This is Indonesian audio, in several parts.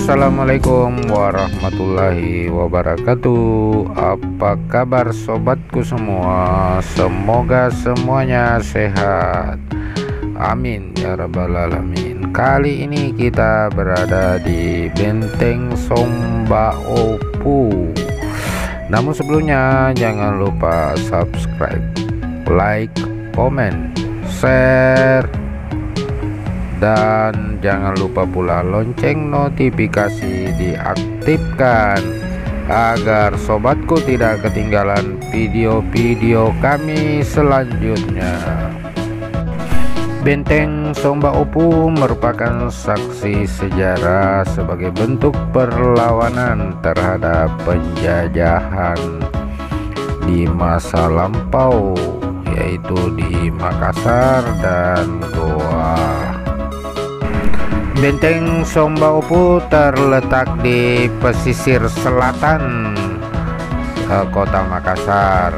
Assalamualaikum warahmatullahi wabarakatuh. Apa kabar sobatku semua? Semoga semuanya sehat, amin ya rabbal alamin. Kali ini kita berada di Benteng Sombaopu. Namun sebelumnya jangan lupa subscribe, like, komen, share, dan jangan lupa pula lonceng notifikasi diaktifkan agar sobatku tidak ketinggalan video-video kami selanjutnya. Benteng Sombaopu merupakan saksi sejarah sebagai bentuk perlawanan terhadap penjajahan di masa lampau, yaitu di Makassar dan Goa. Benteng Sombaopu terletak di pesisir selatan kota Makassar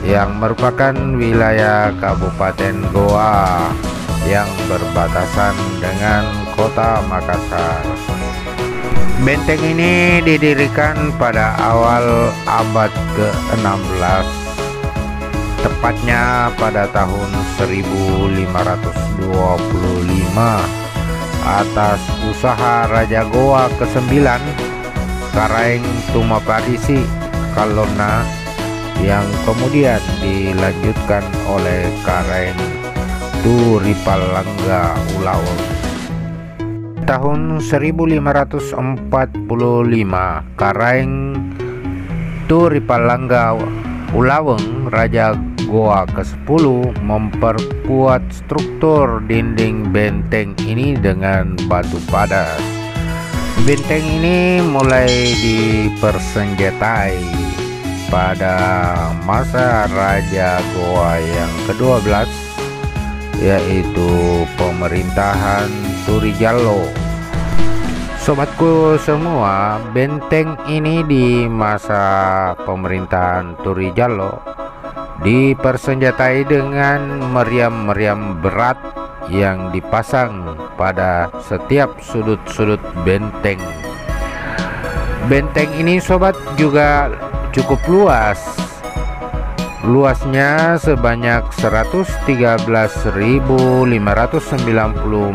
yang merupakan wilayah Kabupaten Goa yang berbatasan dengan kota Makassar. Benteng ini didirikan pada awal abad ke-16, tepatnya pada tahun 1525 atas usaha Raja Goa ke-9 Karaeng Tumaparisi Kalona, yang kemudian dilanjutkan oleh Karaeng Turipalangga Ulaweng. Tahun 1545 Karaeng Turipalangga Ulaweng Raja Goa ke-10 memperkuat struktur dinding benteng ini dengan batu padas. Benteng ini mulai dipersenjatai pada masa Raja Goa yang ke-12, yaitu pemerintahan Turijallo. Sobatku semua, benteng ini di masa pemerintahan Turijallo dipersenjatai dengan meriam-meriam berat yang dipasang pada setiap sudut-sudut benteng. Benteng ini sobat juga cukup luas. Luasnya sebanyak 113.590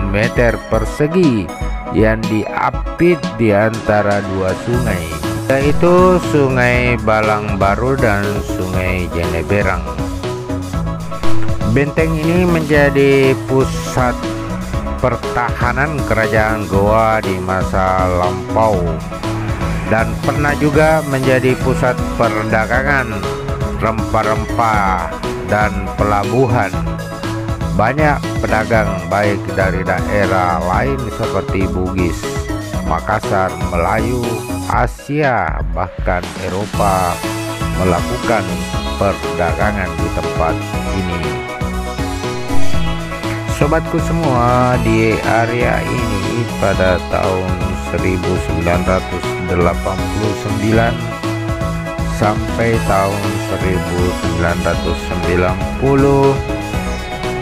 meter persegi yang diapit di antara dua sungai, yaitu Sungai Balang Baru dan Sungai Jeneberang. Benteng ini menjadi pusat pertahanan kerajaan Goa di masa lampau dan pernah juga menjadi pusat perdagangan rempah-rempah dan pelabuhan. Banyak pedagang baik dari daerah lain seperti Bugis, Makassar, Melayu, Asia, bahkan Eropa melakukan perdagangan di tempat ini. Sobatku semua, di area ini pada tahun 1989 sampai tahun 1990,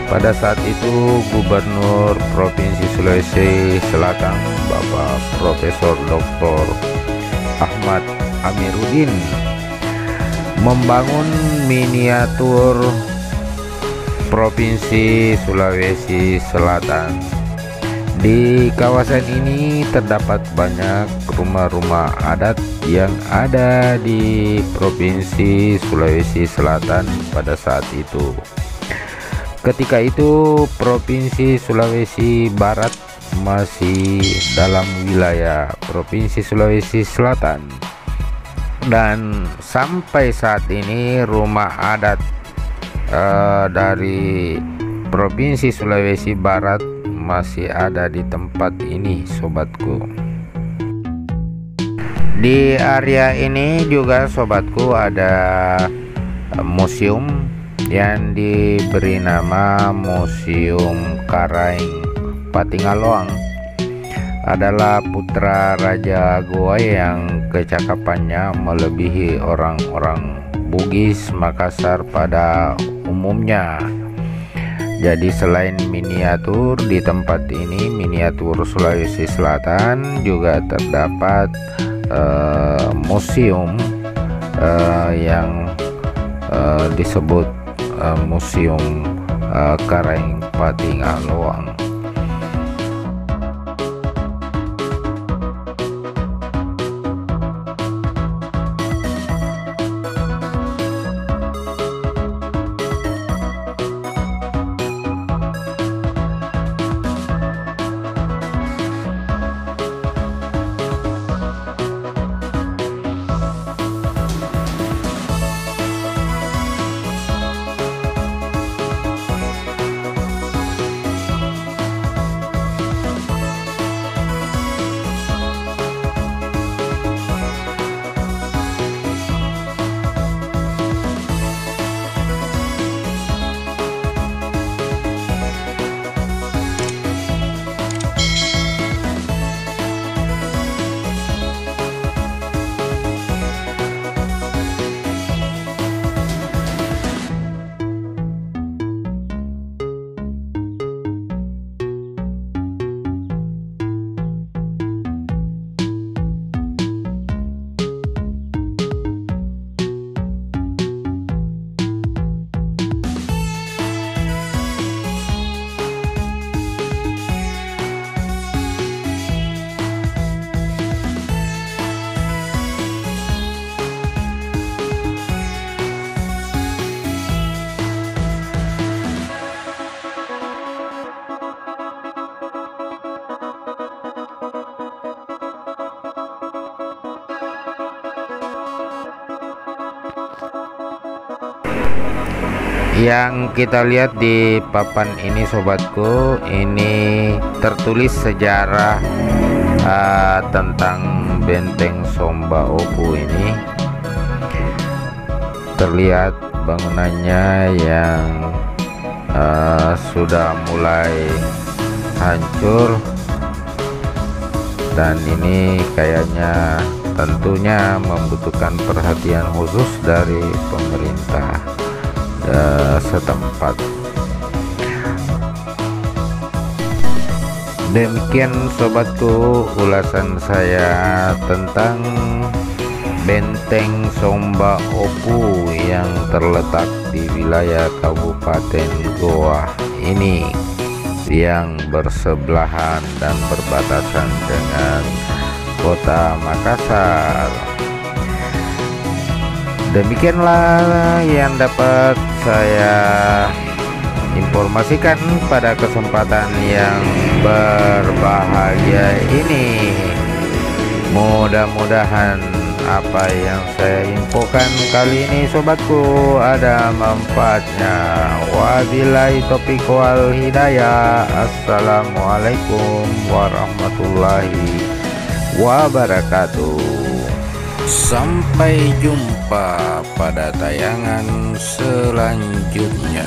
pada saat itu Gubernur Provinsi Sulawesi Selatan Bapak Profesor Dr. Ahmad Amiruddin membangun miniatur Provinsi Sulawesi Selatan. Di kawasan ini terdapat banyak rumah-rumah adat yang ada di Provinsi Sulawesi Selatan pada saat itu. Ketika itu Provinsi Sulawesi Barat masih dalam wilayah Provinsi Sulawesi Selatan, dan sampai saat ini rumah adat dari Provinsi Sulawesi Barat masih ada di tempat ini, sobatku. Di area ini juga sobatku ada museum yang diberi nama Museum Karaeng Patingaloang. Adalah putra Raja Goa yang kecakapannya melebihi orang-orang Bugis Makassar pada umumnya. Jadi selain miniatur di tempat ini, miniatur Sulawesi Selatan, juga terdapat museum yang disebut Museum Karaeng Patingaloang. Yang kita lihat di papan ini sobatku, ini tertulis sejarah tentang Benteng Somba Opu ini. Terlihat bangunannya yang sudah mulai hancur, dan ini kayaknya tentunya membutuhkan perhatian khusus dari pemerintah setempat. Demikian sobatku ulasan saya tentang Benteng Somba Opu yang terletak di wilayah Kabupaten Goa ini, yang bersebelahan dan berbatasan dengan Kota Makassar. Demikianlah yang dapat saya informasikan pada kesempatan yang berbahagia ini. Mudah-mudahan apa yang saya infokan kali ini sobatku ada manfaatnya. Wabillahi taufiq wal hidayah. Assalamualaikum warahmatullahi wabarakatuh. Sampai jumpa pada tayangan selanjutnya.